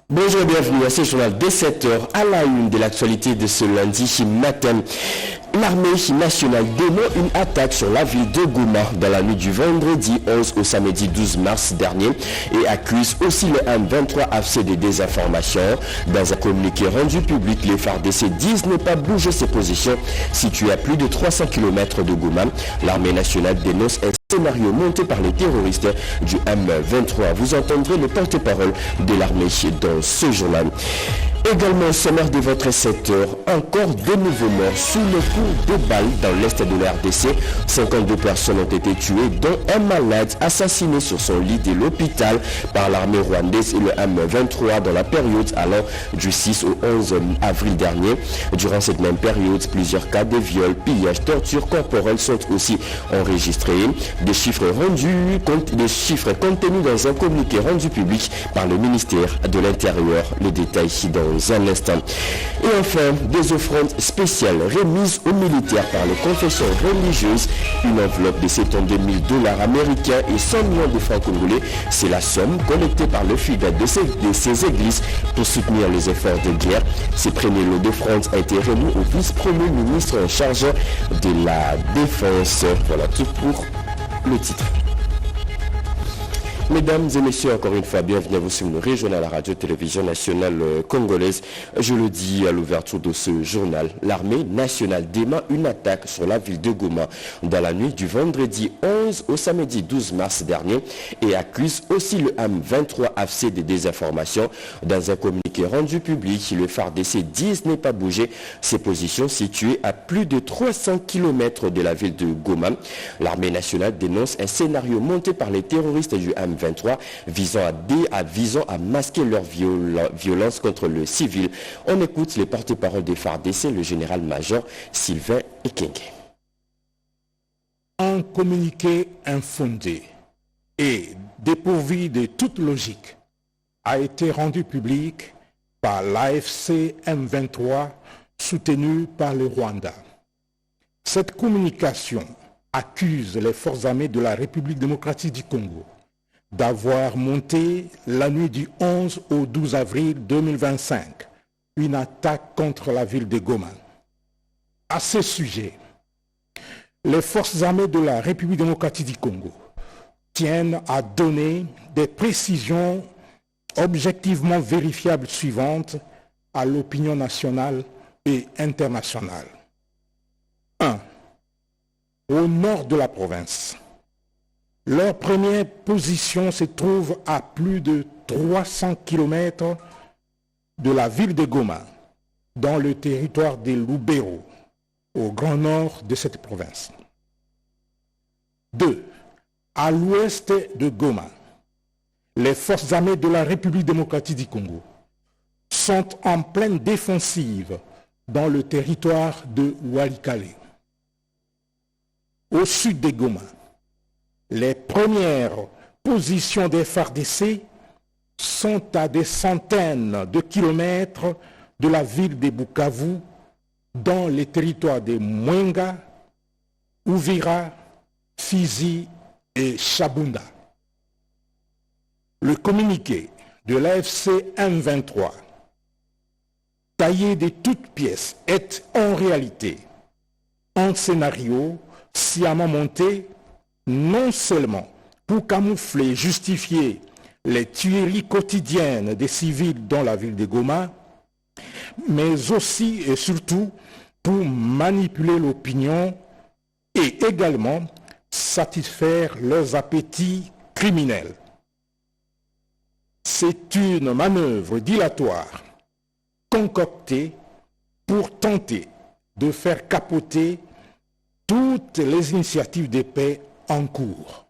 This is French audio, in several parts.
Bonjour et bienvenue à ce journal de 7h à la une de l'actualité de ce lundi matin. L'armée nationale dément une attaque sur la ville de Goma dans la nuit du vendredi 11 au samedi 12 mars dernier et accuse aussi le M23 AFC de désinformation. Dans un communiqué rendu public, les FARDC disent ne pas bouger ses positions situées à plus de 300 km de Goma. L'armée nationale dénonce un scénario monté par les terroristes du M23. Vous entendrez le porte-parole de l'armée dans ce journal. Également au sommaire de votre 7 heures, encore de nouveaux morts sous le coup de balles dans l'est de la RDC. 52 personnes ont été tuées, dont un malade assassiné sur son lit de l'hôpital par l'armée rwandaise et le M23 dans la période allant du 6 au 11 avril dernier. Durant cette même période, plusieurs cas de viols, pillages, tortures corporelles sont aussi enregistrés. Des chiffres contenus dans un communiqué rendu public par le ministère de l'Intérieur. Le détail ici dans un instant. Et enfin, des offrandes spéciales remises aux militaires par les confessions religieuses. Une enveloppe de 72 000 $ américains et 100 millions de francs congolais. C'est la somme collectée par le fidèle de ces églises pour soutenir les efforts de guerre. Ces premiers lots d'offrandes a été remis au vice-premier ministre en charge de la Défense. Voilà tout pour le titre. Mesdames et messieurs, encore une fois, bienvenue à vous sur le régional à la radio-télévision nationale congolaise. Je le dis à l'ouverture de ce journal, l'armée nationale dément une attaque sur la ville de Goma dans la nuit du vendredi 11 au samedi 12 mars dernier et accuse aussi le M23 AFC de désinformation. Dans un communiqué rendu public, le FARDC disent ne pas bouger ses positions situées à plus de 300 km de la ville de Goma. L'armée nationale dénonce un scénario monté par les terroristes du M23 visant à masquer leur violence contre le civil. On écoute les porte-parole des FARDC, le général-major Sylvain Ekenge. Un communiqué infondé et dépourvu de toute logique a été rendu public par l'AFC M23 soutenu par le Rwanda. Cette communication accuse les forces armées de la République démocratique du Congo d'avoir monté la nuit du 11 au 12 avril 2025 une attaque contre la ville de Goma. À ce sujet, les forces armées de la République démocratique du Congo tiennent à donner des précisions objectivement vérifiables suivantes à l'opinion nationale et internationale. 1. Au nord de la province, leur première position se trouve à plus de 300 km de la ville de Goma, dans le territoire de Lubero, au grand nord de cette province. 2. À l'ouest de Goma, les forces armées de la République démocratique du Congo sont en pleine défensive dans le territoire de Walikale. Au sud de Goma, les premières positions des FARDC sont à des centaines de kilomètres de la ville de Bukavu, dans les territoires de Mwenga, Uvira, Fizi et Chabunda. Le communiqué de l'AFC M23, taillé de toutes pièces, est en réalité un scénario sciemment monté non seulement pour camoufler et justifier les tueries quotidiennes des civils dans la ville de Goma, mais aussi et surtout pour manipuler l'opinion et également satisfaire leurs appétits criminels. C'est une manœuvre dilatoire concoctée pour tenter de faire capoter toutes les initiatives de paix en cours.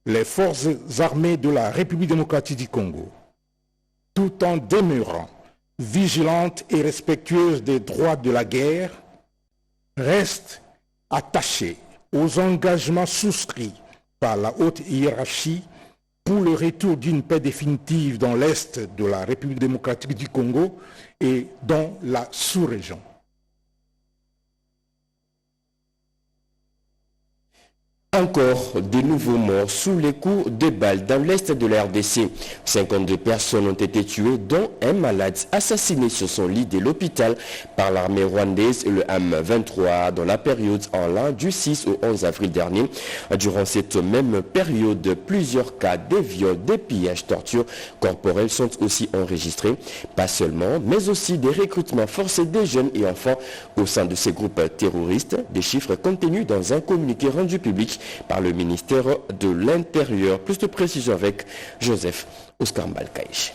Les forces armées de la République démocratique du Congo, tout en demeurant vigilantes et respectueuses des droits de la guerre, restent attachées aux engagements souscrits par la haute hiérarchie pour le retour d'une paix définitive dans l'Est de la République démocratique du Congo et dans la sous-région. Encore de nouveaux morts sous les coups de balles dans l'est de la RDC. 52 personnes ont été tuées, dont un malade assassiné sur son lit de l'hôpital par l'armée rwandaise, le M23, dans la période en l'an du 6 au 11 avril dernier. Durant cette même période, plusieurs cas de viols, de pillages, tortures corporelles sont aussi enregistrés. Pas seulement, mais aussi des recrutements forcés des jeunes et enfants au sein de ces groupes terroristes. Des chiffres contenus dans un communiqué rendu public par le ministère de l'Intérieur. Plus de précision avec Joseph Oscar Mbalkaïch.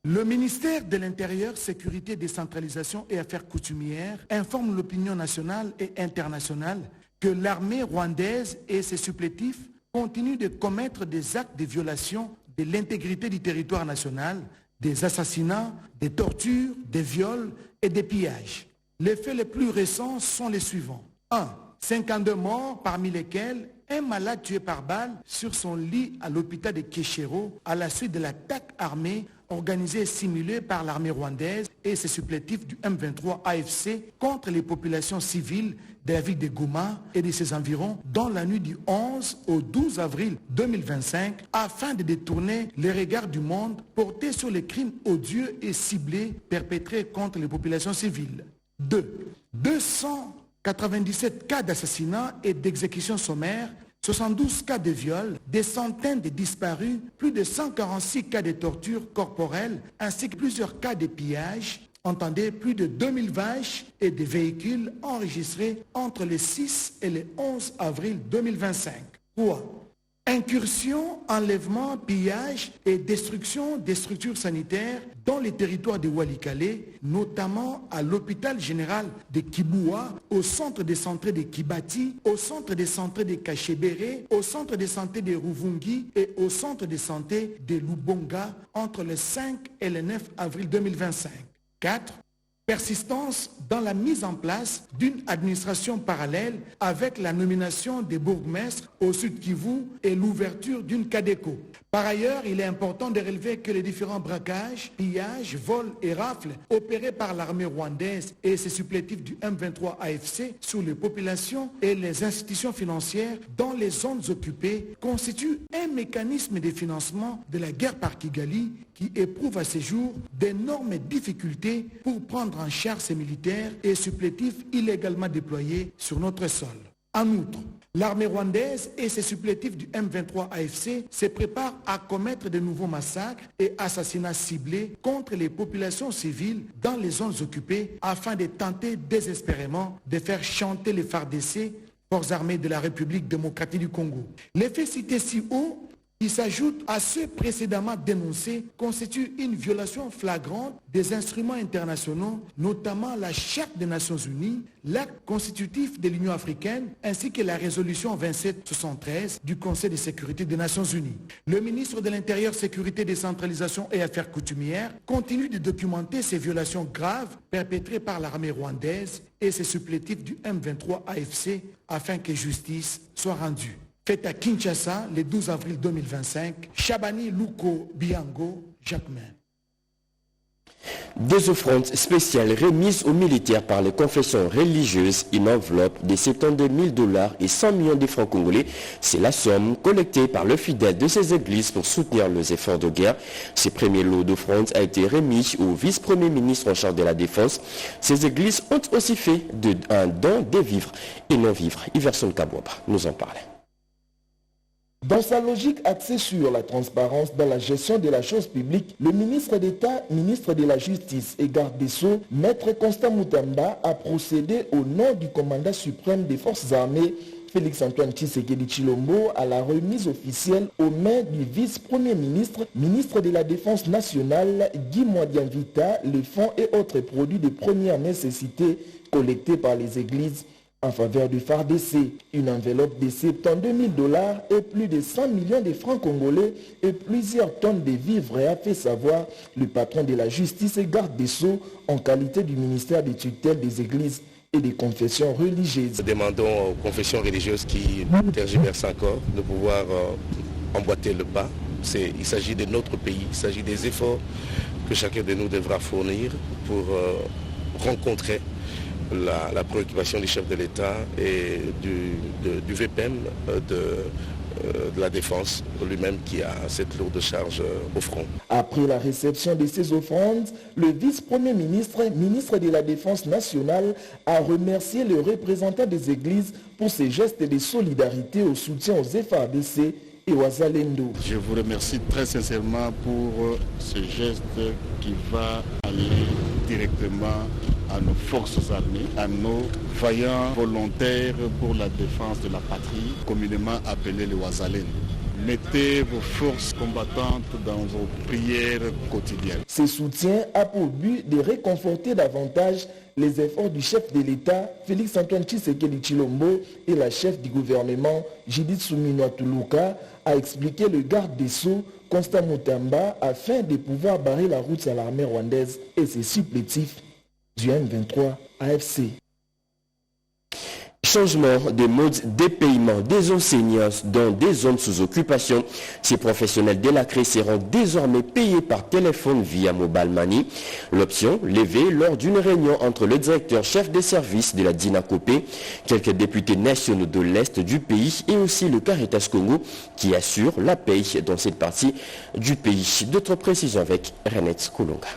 Le ministère de l'Intérieur, Sécurité, Décentralisation et Affaires coutumières informe l'opinion nationale et internationale que l'armée rwandaise et ses supplétifs continuent de commettre des actes de violation de l'intégrité du territoire national, des assassinats, des tortures, des viols et des pillages. Les faits les plus récents sont les suivants. 1. 52 morts, parmi lesquels un malade tué par balle sur son lit à l'hôpital de Kéchéro à la suite de l'attaque armée organisée et simulée par l'armée rwandaise et ses supplétifs du M23 AFC contre les populations civiles de la ville de Goma et de ses environs dans la nuit du 11 au 12 avril 2025 afin de détourner les regards du monde portés sur les crimes odieux et ciblés perpétrés contre les populations civiles. 2. 297 cas d'assassinat et d'exécution sommaire, 72 cas de viol, des centaines de disparus, plus de 146 cas de torture corporelle, ainsi que plusieurs cas de pillage. Entendez, plus de 2000 vaches et des véhicules enregistrés entre le 6 et le 11 avril 2025. 3. Incursion, enlèvement, pillage et destruction des structures sanitaires dans les territoires de Walikale, notamment à l'hôpital général de Kiboua, au centre de santé de Kibati, au centre de santé de Kachebere, au centre de santé de Ruvungi et au centre de santé de Lubonga entre le 5 et le 9 avril 2025. 4. Persistance dans la mise en place d'une administration parallèle avec la nomination des bourgmestres au Sud Kivu et l'ouverture d'une CADECO. Par ailleurs, il est important de relever que les différents braquages, pillages, vols et rafles opérés par l'armée rwandaise et ses supplétifs du M23 AFC sur les populations et les institutions financières dans les zones occupées constituent un mécanisme de financement de la guerre par Kigali qui éprouve à ce jour d'énormes difficultés pour prendre en charge ces militaires et supplétifs illégalement déployés sur notre sol. En outre, l'armée rwandaise et ses supplétifs du M23 AFC se préparent à commettre de nouveaux massacres et assassinats ciblés contre les populations civiles dans les zones occupées afin de tenter désespérément de faire chanter les FARDC, Forces armées de la République démocratique du Congo. Les faits cités si haut, qui s'ajoute à ceux précédemment dénoncés, constitue une violation flagrante des instruments internationaux, notamment la Charte des Nations Unies, l'acte constitutif de l'Union africaine, ainsi que la résolution 2773 du Conseil de sécurité des Nations Unies. Le ministre de l'Intérieur, Sécurité, Décentralisation et Affaires coutumières continue de documenter ces violations graves perpétrées par l'armée rwandaise et ses supplétifs du M23 AFC afin que justice soit rendue. Fait à Kinshasa le 12 avril 2025, Chabani Luko Biango, Jacquemin. Des offrandes spéciales remises aux militaires par les confessions religieuses, une enveloppe de 72 000 $ et 100 millions de francs congolais. C'est la somme collectée par le fidèle de ces églises pour soutenir les efforts de guerre. Ce premier lot d'offrandes a été remis au vice-premier ministre en charge de la Défense. Ces églises ont aussi fait un don de vivres et non-vivres. Iverson Kabouaba nous en parle. Dans sa logique axée sur la transparence dans la gestion de la chose publique, le ministre d'État, ministre de la Justice et garde des Sceaux, Maître Constant Moutamba, a procédé au nom du commandant suprême des forces armées, Félix-Antoine Tshisekedi Tshilombo, à la remise officielle aux mains du vice-premier ministre, ministre de la Défense nationale, Guy Mwadianvita, les fonds et autres produits de première nécessité collectés par les églises en faveur du FARDC, une enveloppe de 72 000 $ et plus de 100 millions de francs congolais et plusieurs tonnes de vivres, a fait savoir le patron de la justice et garde des Sceaux en qualité du ministère des tutelles des églises et des confessions religieuses. Nous demandons aux confessions religieuses qui tergiversent encore de pouvoir emboîter le pas. Il s'agit de notre pays, il s'agit des efforts que chacun de nous devra fournir pour rencontrer la préoccupation du chef de l'État et du VPM de la Défense lui-même qui a cette lourde charge au front. Après la réception de ces offrandes, le vice-premier ministre, ministre de la Défense nationale, a remercié les représentants des églises pour ces gestes de solidarité au soutien aux FARDC et aux Azalendo. Je vous remercie très sincèrement pour ce geste qui va aller directement à nos forces armées, à nos vaillants volontaires pour la défense de la patrie, communément appelés les Wazalènes. Mettez vos forces combattantes dans vos prières quotidiennes. Ce soutien a pour but de réconforter davantage les efforts du chef de l'État, Félix-Antoine Tshisekedi Tshilombo, et la chef du gouvernement, Judith Suminwa Tuluka, a expliqué le garde des Sceaux, Constant Mutamba, afin de pouvoir barrer la route à l'armée rwandaise et ses supplétifs du M23 AFC. Changement de mode de paiement des enseignants dans des zones sous occupation. Ces professionnels délacrés seront désormais payés par téléphone via Mobile Money. L'option levée lors d'une réunion entre le directeur chef des services de la DINACOPé, quelques députés nationaux de l'Est du pays et aussi le Caritas Congo qui assure la paye dans cette partie du pays. D'autres précisions avec Renette Kolonga.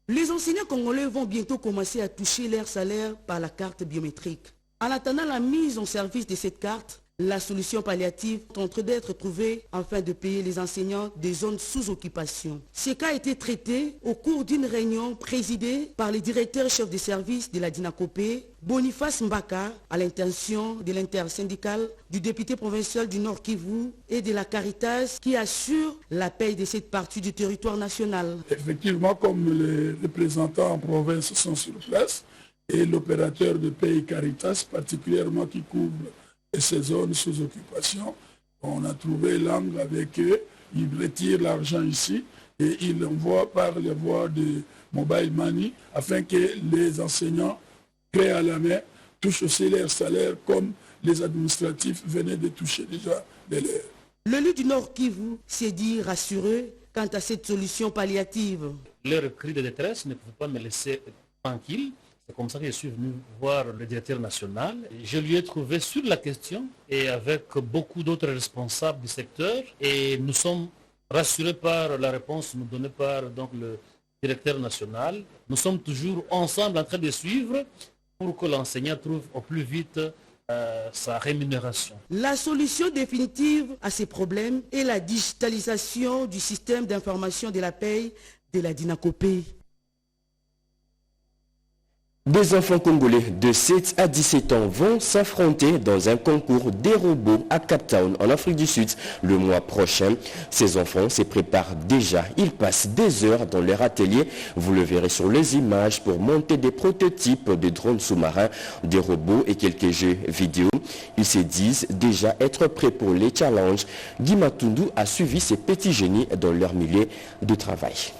Les enseignants congolais vont bientôt commencer à toucher leur salaire par la carte biométrique. En attendant la mise en service de cette carte, la solution palliative est en train d'être trouvée afin de payer les enseignants des zones sous occupation. Ce cas a été traité au cours d'une réunion présidée par le directeur chef des services de la DINACOPé, Boniface Mbaka, à l'intention de l'intersyndicale, du député provincial du Nord Kivu et de la Caritas qui assure la paye de cette partie du territoire national. Effectivement, comme les représentants en province sont sur place, et l'opérateur de paye Caritas, particulièrement qui couvre ces zones sous occupation, on a trouvé l'angle avec eux, ils retirent l'argent ici et ils l'envoient par les voies de Mobile Money afin que les enseignants créés à la main touchent aussi leur salaire comme les administratifs venaient de toucher déjà de leur. L'élu du Nord Kivu s'est dit rassuré quant à cette solution palliative. Leur cri de détresse ne pouvait pas me laisser tranquille. C'est comme ça que je suis venu voir le directeur national. Je lui ai trouvé sur la question et avec beaucoup d'autres responsables du secteur. Et nous sommes rassurés par la réponse nous donnée par donc, le directeur national. Nous sommes toujours ensemble en train de suivre pour que l'enseignant trouve au plus vite sa rémunération. La solution définitive à ces problèmes est la digitalisation du système d'information de la paye de la DINACOPé. Des enfants congolais de 7 à 17 ans vont s'affronter dans un concours des robots à Cape Town, en Afrique du Sud, le mois prochain. Ces enfants se préparent déjà. Ils passent des heures dans leur atelier, vous le verrez sur les images, pour monter des prototypes de drones sous-marins, des robots et quelques jeux vidéo. Ils se disent déjà être prêts pour les challenges. Guy Matundu a suivi ces petits génies dans leur milieu de travail.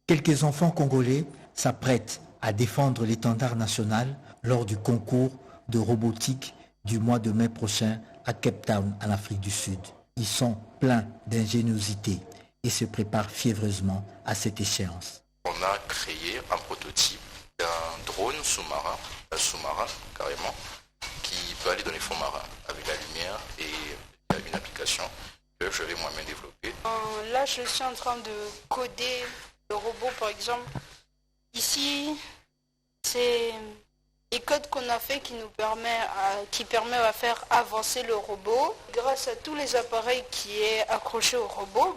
Quelques enfants congolais s'apprêtent à défendre l'étendard national lors du concours de robotique du mois de mai prochain à Cape Town, en Afrique du Sud. Ils sont pleins d'ingéniosité et se préparent fiévreusement à cette échéance. On a créé un prototype d'un drone sous-marin carrément, qui peut aller dans les fonds marins avec la lumière et une application que je vais moi-même développer. Là, je suis en train de coder le robot, par exemple. Ici, c'est les codes qu'on a fait qui permet à faire avancer le robot. Grâce à tous les appareils qui est accroché au robot,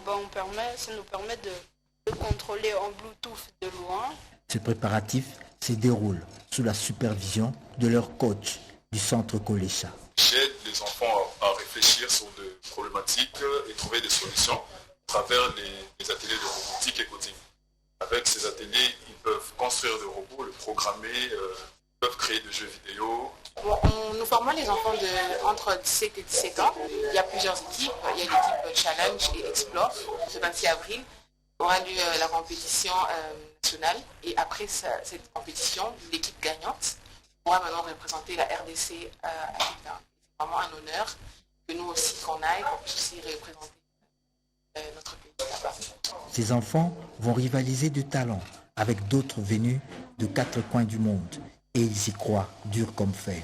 ça nous permet de contrôler en Bluetooth de loin. Ces préparatifs se déroulent sous la supervision de leur coach du centre Kolecha. J'aide les enfants à réfléchir sur des problématiques et trouver des solutions à travers les ateliers de robotique et coding. Avec ces ateliers, ils peuvent construire des robots, le programmer, ils peuvent créer des jeux vidéo. Nous formons les enfants entre 7 et 17 ans. Il y a plusieurs équipes. Il y a l'équipe Challenge et Explore. Ce 26 avril aura lieu la compétition nationale. Et après cette compétition, l'équipe gagnante pourra maintenant représenter la RDC à Cape Town. C'est vraiment un honneur que nous aussi qu'on aille, qu'on puisse aussi représenter notre pays là-bas. Ces enfants vont rivaliser de talent avec d'autres venus de 4 coins du monde. Et ils y croient, dur comme fer.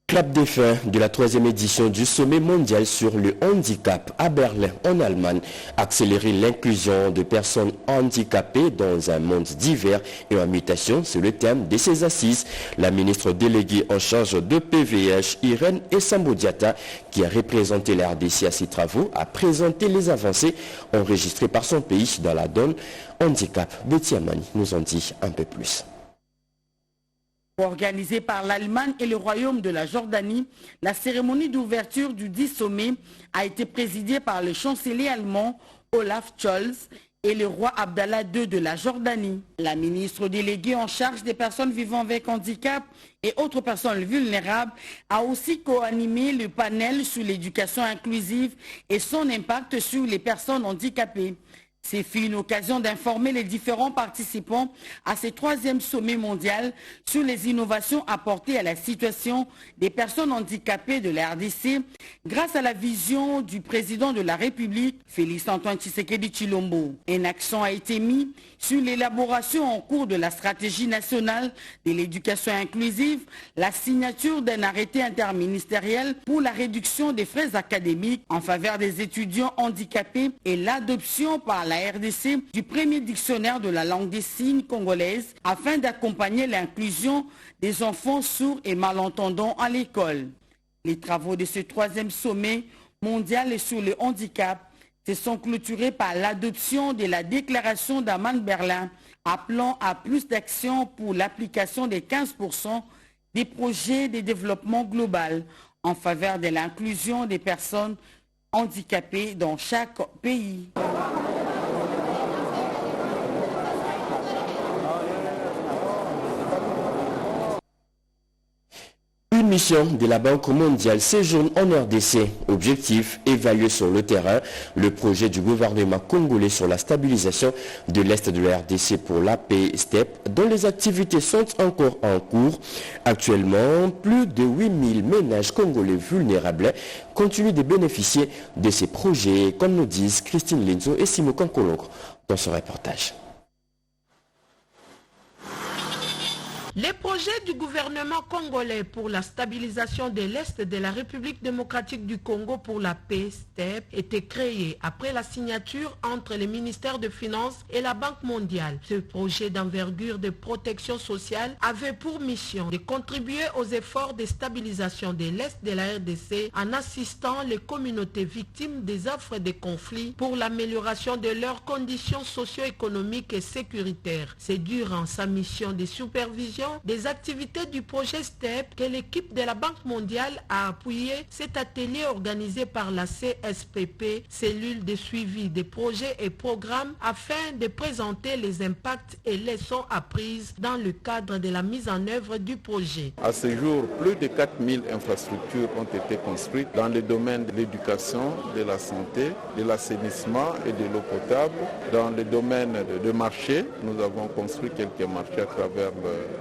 Clap des fins de la 3e édition du sommet mondial sur le handicap à Berlin, en Allemagne. Accélérer l'inclusion de personnes handicapées dans un monde divers et en mutation, c'est le thème de ces assises. La ministre déléguée en charge de PVH, Irène Essambodiata, qui a représenté la RDC à ses travaux, a présenté les avancées enregistrées par son pays dans la donne handicap. Betty Amani nous en dit un peu plus. Organisée par l'Allemagne et le Royaume de la Jordanie, la cérémonie d'ouverture du 10 sommet a été présidée par le chancelier allemand Olaf Scholz et le roi Abdallah II de la Jordanie. La ministre déléguée en charge des personnes vivant avec handicap et autres personnes vulnérables a aussi co-animé le panel sur l'éducation inclusive et son impact sur les personnes handicapées. C'est fut une occasion d'informer les différents participants à ce 3e sommet mondial sur les innovations apportées à la situation des personnes handicapées de la RDC grâce à la vision du président de la République, Félix-Antoine Tshisekedi Tshilombo. Un accent a été mis sur l'élaboration en cours de la stratégie nationale de l'éducation inclusive, la signature d'un arrêté interministériel pour la réduction des frais académiques en faveur des étudiants handicapés et l'adoption par la RDC du premier dictionnaire de la langue des signes congolaise afin d'accompagner l'inclusion des enfants sourds et malentendants à l'école. Les travaux de ce 3e sommet mondial sur le handicap se sont clôturés par l'adoption de la déclaration d'Amman-Berlin appelant à plus d'actions pour l'application des 15% des projets de développement global en faveur de l'inclusion des personnes handicapées dans chaque pays. Une mission de la Banque mondiale séjourne en RDC. Objectif, évaluer sur le terrain le projet du gouvernement congolais sur la stabilisation de l'Est de la RDC pour la paix STEP, dont les activités sont encore en cours. Actuellement, plus de 8000 ménages congolais vulnérables continuent de bénéficier de ces projets, comme nous disent Christine Lenzo et Simo Kankolongro dans ce reportage. Les projets du gouvernement congolais pour la stabilisation de l'Est de la République démocratique du Congo pour la paix, STEP, étaient créés après la signature entre les ministères de Finances et la Banque mondiale. Ce projet d'envergure de protection sociale avait pour mission de contribuer aux efforts de stabilisation de l'Est de la RDC en assistant les communautés victimes des affres des conflits pour l'amélioration de leurs conditions socio-économiques et sécuritaires. C'est durant sa mission de supervision des activités du projet STEP que l'équipe de la Banque mondiale a appuyé cet atelier organisé par la CSPP, cellule de suivi des projets et programmes, afin de présenter les impacts et leçons apprises dans le cadre de la mise en œuvre du projet. À ce jour, plus de 4000 infrastructures ont été construites dans le domaine de l'éducation, de la santé, de l'assainissement et de l'eau potable. Dans le domaine de marché, nous avons construit quelques marchés à travers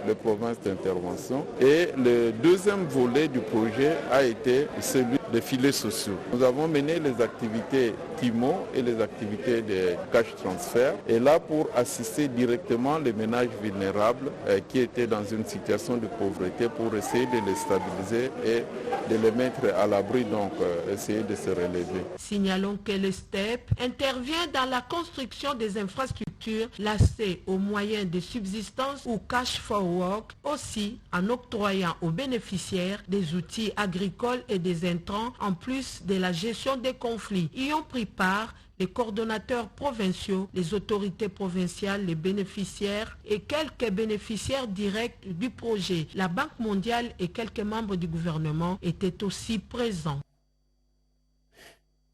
le provinces d'intervention. Et le deuxième volet du projet a été celui des filets sociaux. Nous avons mené les activités TIMO et les activités de cash transfert. Et là, pour assister directement les ménages vulnérables qui étaient dans une situation de pauvreté, pour essayer de les stabiliser et de les mettre à l'abri, donc essayer de se relever. Signalons que le STEP intervient dans la construction des infrastructures, l'accès aux moyens de subsistance ou cash for work, aussi en octroyant aux bénéficiaires des outils agricoles et des intrants, en plus de la gestion des conflits. Y ont pris part les coordonnateurs provinciaux, les autorités provinciales, les bénéficiaires et quelques bénéficiaires directs du projet. La Banque mondiale et quelques membres du gouvernement étaient aussi présents.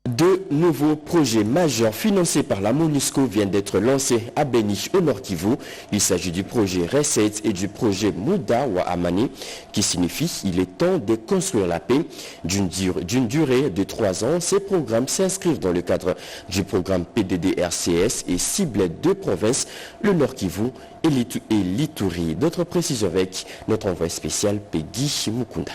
Deux nouveaux projets majeurs financés par la MONUSCO viennent d'être lancés à Beni, au Nord Kivu. Il s'agit du projet Reset et du projet Muda wa Amani, qui signifie qu'il est temps de construire la paix. D'une durée de 3 ans, ces programmes s'inscrivent dans le cadre du programme PDD-RCS et ciblent 2 provinces, le Nord Kivu et l'Ituri. D'autres précisions avec notre envoyé spécial Peggy Mukunda.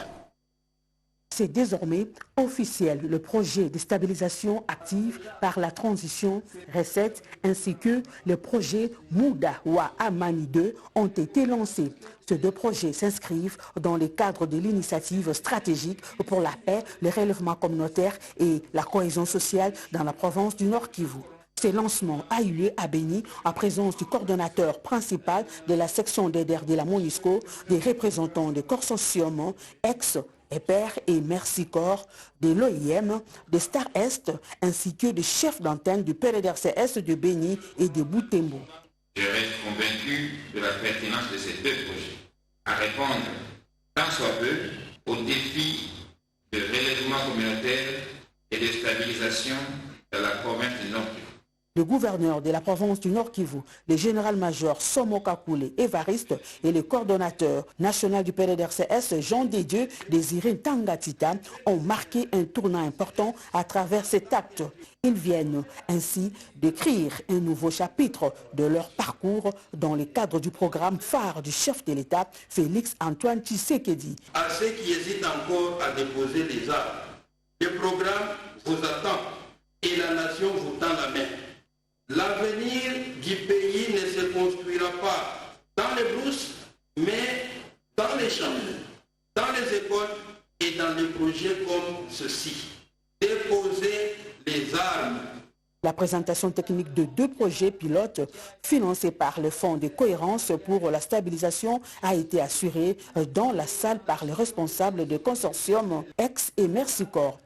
C'est désormais officiel. Le projet de stabilisation active par la transition recette ainsi que le projet Mouda Wa Amani 2 ont été lancés. Ces deux projets s'inscrivent dans le cadre de l'initiative stratégique pour la paix, le relèvement communautaire et la cohésion sociale dans la province du Nord Kivu. Ce lancement a eu lieu à Béni en présence du coordonnateur principal de la section d'EDER de la MONUSCO, des représentants des consortiums ex EPER et Merci Corps, de l'OIM, de Star Est, ainsi que des chefs d'antenne du PRDRCS de Béni et de Boutembo. Je reste convaincu de la pertinence de ces deux projets à répondre tant soit peu aux défis de relèvement communautaire et de stabilisation de la province du Nord Kivu. Le gouverneur de la province du Nord Kivu, le général-major Somo Kakule Évariste et le coordonnateur national du PRDRCS Jean Desdieux Désiré Tangatita ont marqué un tournant important à travers cet acte. Ils viennent ainsi d'écrire un nouveau chapitre de leur parcours dans le cadre du programme phare du chef de l'État, Félix Antoine Tshisekedi. À ceux qui hésitent encore à déposer les armes, le programme vous attend et la nation vous tend la main. L'avenir du pays ne se construira pas dans les brousses, mais dans les champs, dans les écoles et dans des projets comme ceci. Déposer les armes. La présentation technique de deux projets pilotes financés par le Fonds de cohérence pour la stabilisation a été assurée dans la salle par les responsables de consortium Ex et Merci Corps.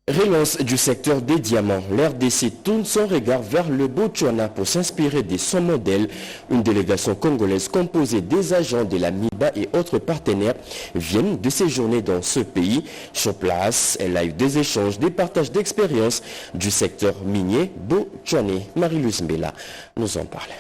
Relance du secteur des diamants. L'RDC tourne son regard vers le Botswana pour s'inspirer de son modèle. Une délégation congolaise composée des agents de la MIBA et autres partenaires viennent de séjourner dans ce pays. Sur place, elle a eu des échanges, des partages d'expériences du secteur minier botswanais. Marie-Luce Mbela nous en parle.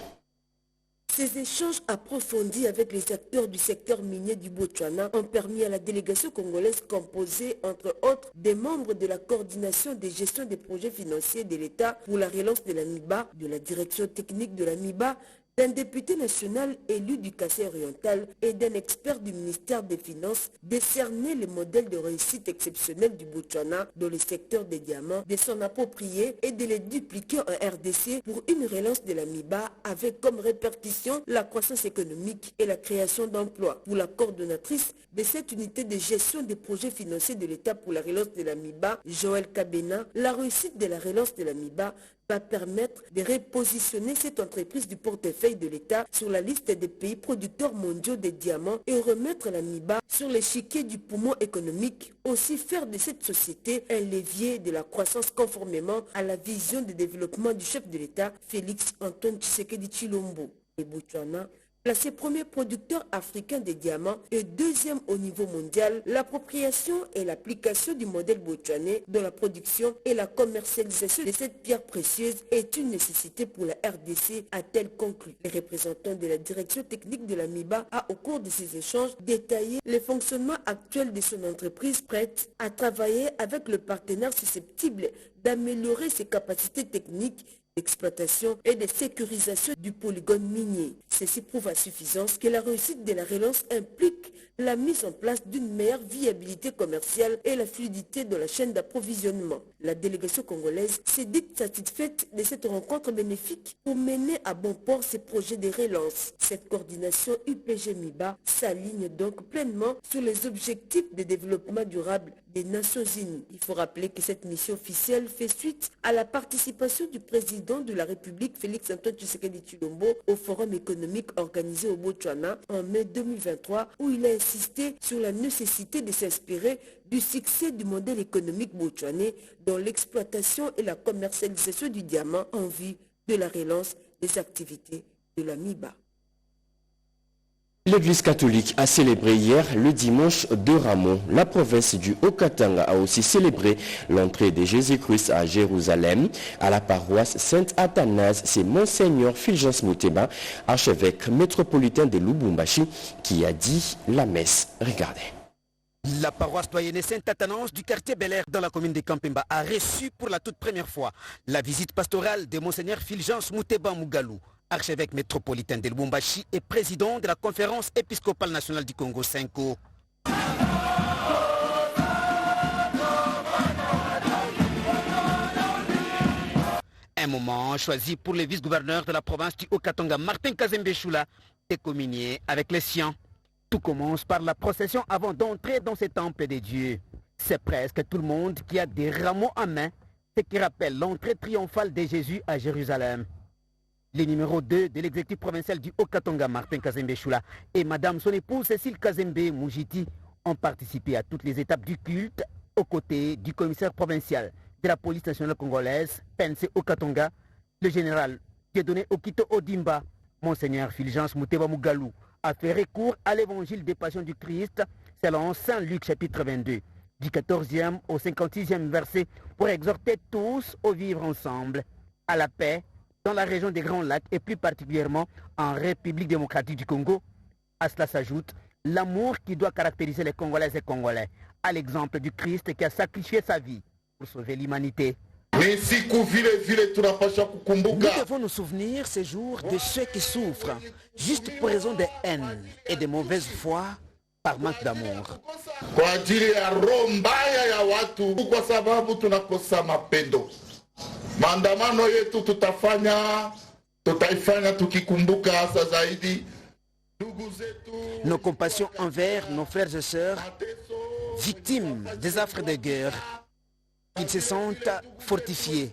Ces échanges approfondis avec les acteurs du secteur minier du Botswana ont permis à la délégation congolaise composée, entre autres, des membres de la coordination des gestions des projets financiers de l'État pour la relance de la MIBA, de la direction technique de la MIBA, d'un député national élu du Kassai oriental et d'un expert du ministère des Finances, décerner le modèle de réussite exceptionnel du Botswana dans le secteur des diamants, de s'en approprier et de les dupliquer en RDC pour une relance de la MIBA avec comme répercussion la croissance économique et la création d'emplois. Pour la coordonnatrice de cette unité de gestion des projets financiers de l'État pour la relance de la MIBA, Joël Kabena, la réussite de la relance de la MIBA va permettre de repositionner cette entreprise du portefeuille de l'État sur la liste des pays producteurs mondiaux de diamants et remettre la MIBA sur l'échiquier du poumon économique. Aussi faire de cette société un levier de la croissance conformément à la vision de développement du chef de l'État, Félix Antoine Tshisekedi Tshilombo. Et Botswana, placé premier producteur africain de diamants et deuxième au niveau mondial, l'appropriation et l'application du modèle botswanais dans la production et la commercialisation de cette pierre précieuse est une nécessité pour la RDC, a-t-elle conclu. Les représentants de la direction technique de la MIBA a, au cours de ces échanges, détaillé le fonctionnement actuel de son entreprise prête à travailler avec le partenaire susceptible d'améliorer ses capacités techniques d'exploitation et de sécurisation du polygone minier. Ceci prouve à suffisance que la réussite de la relance implique la mise en place d'une meilleure viabilité commerciale et la fluidité de la chaîne d'approvisionnement. La délégation congolaise s'est dite satisfaite de cette rencontre bénéfique pour mener à bon port ces projets de relance. Cette coordination UPG-MIBA s'aligne donc pleinement sur les objectifs de développement durable des Nations Unies. Il faut rappeler que cette mission officielle fait suite à la participation du président de la République, Félix Antoine Tshisekedi Tshilombo, au forum économique organisé au Botswana en mai 2023, où il a insisté sur la nécessité de s'inspirer du succès du modèle économique botswanais dans l'exploitation et la commercialisation du diamant en vue de la relance des activités de la MIBA. L'Église catholique a célébré hier le dimanche de Ramos. La province du Haut-Katanga a aussi célébré l'entrée de Jésus-Christ à Jérusalem. À la paroisse Saint-Athanase, c'est Monseigneur Fulgence Muteba, archevêque métropolitain de Lubumbashi, qui a dit la messe. Regardez. La paroisse doyenne Saint-Athanase du quartier Bel-Air dans la commune de Kampemba a reçu pour la toute première fois la visite pastorale de Monseigneur Fulgence Muteba Mugalou, archevêque métropolitain de Lubumbashi et président de la conférence épiscopale nationale du Congo 5O. Un moment choisi pour le vice-gouverneur de la province du Haut-Katanga, Martin Kazembe Choula, est communié avec les siens. Tout commence par la procession avant d'entrer dans ce temple des dieux. C'est presque tout le monde qui a des rameaux en main, ce qui rappelle l'entrée triomphale de Jésus à Jérusalem. Les numéros 2 de l'exécutif provincial du Haut-Katanga, Martin Kazembe Choula, et Madame son épouse Cécile Kazembe Moujiti ont participé à toutes les étapes du culte aux côtés du commissaire provincial de la police nationale congolaise, PNC Haut-Katanga, le général Dieudonné Okito Odimba. Monseigneur Fulgence Muteba Mugalou a fait recours à l'évangile des passions du Christ selon Saint Luc chapitre 22, du 14e au 56e verset, pour exhorter tous au vivre ensemble, à la paix, dans la région des Grands Lacs et plus particulièrement en République démocratique du Congo. À cela s'ajoute l'amour qui doit caractériser les Congolaises et Congolais, à l'exemple du Christ qui a sacrifié sa vie pour sauver l'humanité. Nous devons nous souvenir ces jours de ceux qui souffrent, juste pour raison de haine et de mauvaise foi, par manque d'amour. Maandamano yetu tutaifanya tukikumbuka hasa zaidi nos compassions envers nos frères et sœurs victimes des affres de guerre, qu'ils se sentent fortifiés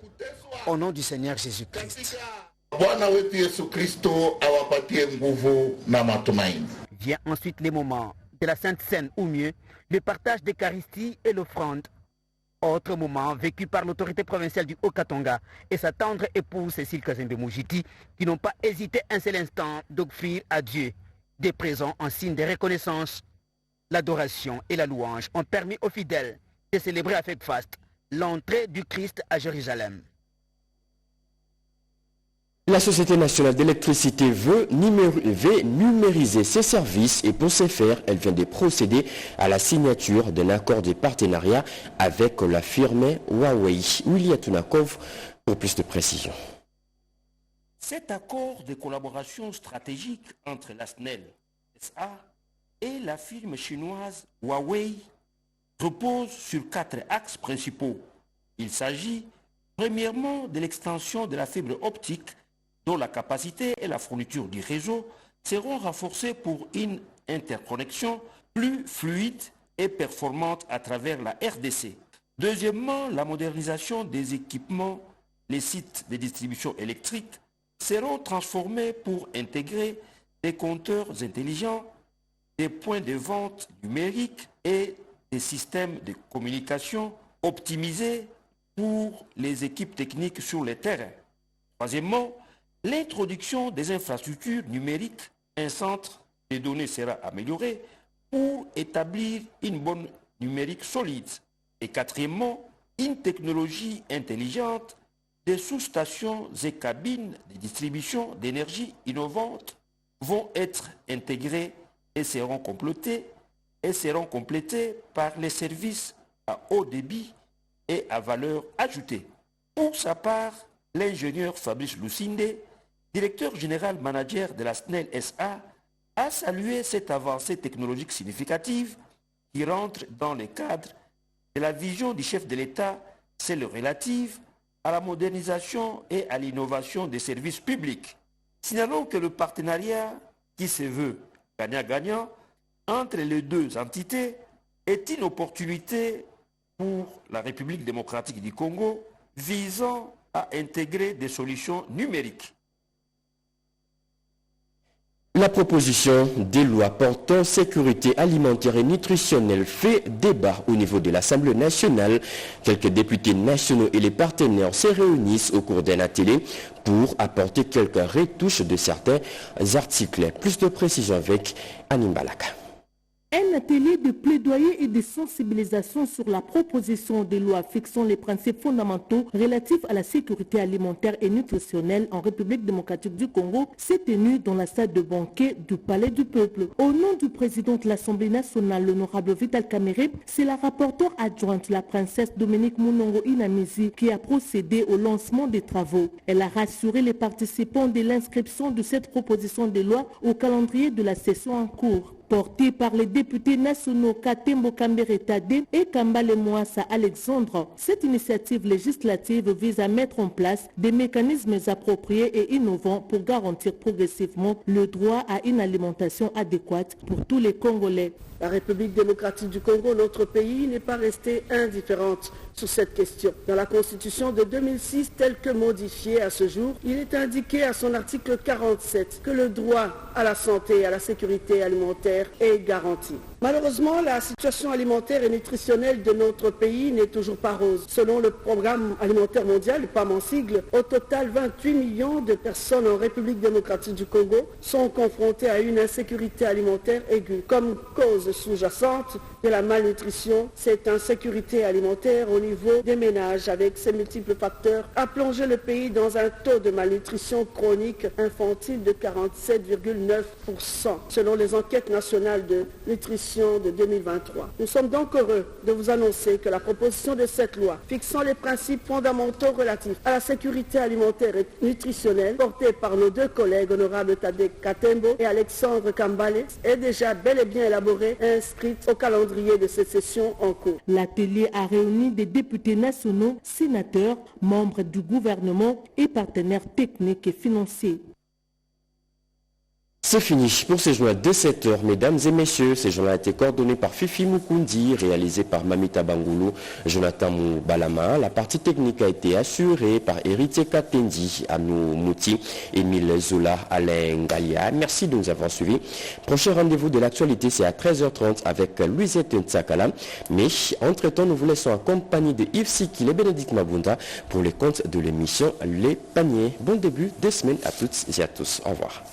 au nom du Seigneur Jésus-Christ. Vient ensuite les moments de la Sainte Seine, ou mieux, le partage d'Eucharistie et l'offrande. Autre moment vécu par l'autorité provinciale du Haut-Katanga et sa tendre épouse Cécile Kazembe Moujiti, qui n'ont pas hésité un seul instant d'offrir à Dieu des présents en signe de reconnaissance. L'adoration et la louange ont permis aux fidèles de célébrer avec faste l'entrée du Christ à Jérusalem. La Société nationale d'électricité veut numériser ses services et pour ce faire, elle vient de procéder à la signature d'un accord de partenariat avec la firme Huawei. William Tunakov pour plus de précisions. Cet accord de collaboration stratégique entre la SNEL SA et la firme chinoise Huawei repose sur 4 axes principaux. Il s'agit premièrement de l'extension de la fibre optique dont la capacité et la fourniture du réseau seront renforcées pour une interconnexion plus fluide et performante à travers la RDC. Deuxièmement, la modernisation des équipements, les sites de distribution électrique seront transformés pour intégrer des compteurs intelligents, des points de vente numériques et des systèmes de communication optimisés pour les équipes techniques sur le terrain. Troisièmement, l'introduction des infrastructures numériques, un centre de données sera amélioré pour établir une bonne numérique solide. Et quatrièmement, une technologie intelligente, des sous-stations et cabines de distribution d'énergie innovantes vont être intégrées et seront complétées par les services à haut débit et à valeur ajoutée. Pour sa part, l'ingénieur Fabrice Lucinde, directeur général manager de la SNEL SA, a salué cette avancée technologique significative qui rentre dans le cadre de la vision du chef de l'État, celle relative à la modernisation et à l'innovation des services publics. Signalons que le partenariat qui se veut gagnant-gagnant entre les deux entités est une opportunité pour la République démocratique du Congo visant à intégrer des solutions numériques. La proposition des lois portant sécurité alimentaire et nutritionnelle fait débat au niveau de l'Assemblée nationale. Quelques députés nationaux et les partenaires se réunissent au cours d'un atelier pour apporter quelques retouches de certains articles. Plus de précision avec Anim Balaka. Un atelier de plaidoyer et de sensibilisation sur la proposition de loi fixant les principes fondamentaux relatifs à la sécurité alimentaire et nutritionnelle en République démocratique du Congo s'est tenu dans la salle de banquet du Palais du Peuple. Au nom du président de l'Assemblée nationale, l'honorable Vital Kamerhe, c'est la rapporteure adjointe, la princesse Dominique Mounongo Inamizi, qui a procédé au lancement des travaux. Elle a rassuré les participants de l'inscription de cette proposition de loi au calendrier de la session en cours. porté par les députés nationaux Katembo Kambere Tade et Kambale Mwasa Alexandre. Cette initiative législative vise à mettre en place des mécanismes appropriés et innovants pour garantir progressivement le droit à une alimentation adéquate pour tous les Congolais. La République démocratique du Congo, notre pays, n'est pas restée indifférente sur cette question. Dans la Constitution de 2006, telle que modifiée à ce jour, il est indiqué à son article 47 que le droit à la santé et à la sécurité alimentaire est garanti. Malheureusement, la situation alimentaire et nutritionnelle de notre pays n'est toujours pas rose. Selon le Programme alimentaire mondial, le PAM en sigle, au total 28 millions de personnes en République démocratique du Congo sont confrontées à une insécurité alimentaire aiguë. Comme cause sous-jacente de la malnutrition, cette insécurité alimentaire au niveau des ménages avec ses multiples facteurs a plongé le pays dans un taux de malnutrition chronique infantile de 47,9% selon les enquêtes nationales de nutrition de 2023. Nous sommes donc heureux de vous annoncer que la proposition de cette loi fixant les principes fondamentaux relatifs à la sécurité alimentaire et nutritionnelle portée par nos deux collègues honorables Tade Katembo et Alexandre Kambale est déjà bel et bien élaborée et inscrite au calendrier de cette session en cours. L'atelier a réuni des députés nationaux, sénateurs, membres du gouvernement et partenaires techniques et financiers. C'est fini pour ce journal de 7h, mesdames et messieurs. Ce journal a été coordonné par Fifi Mukundi, réalisé par Mamita Bangoulou, Jonathan Moubalama. La partie technique a été assurée par Héritier Katendi, Anou Mouti, Émile Zola, Alain Galia. Merci de nous avoir suivis. Prochain rendez-vous de l'actualité, c'est à 13h30 avec Louisette Ntsakala. Mais entre-temps, nous vous laissons en compagnie de Yves Sikil et Bénédicte Mabunda pour les comptes de l'émission Les Paniers. Bon début de semaine à toutes et à tous. Au revoir.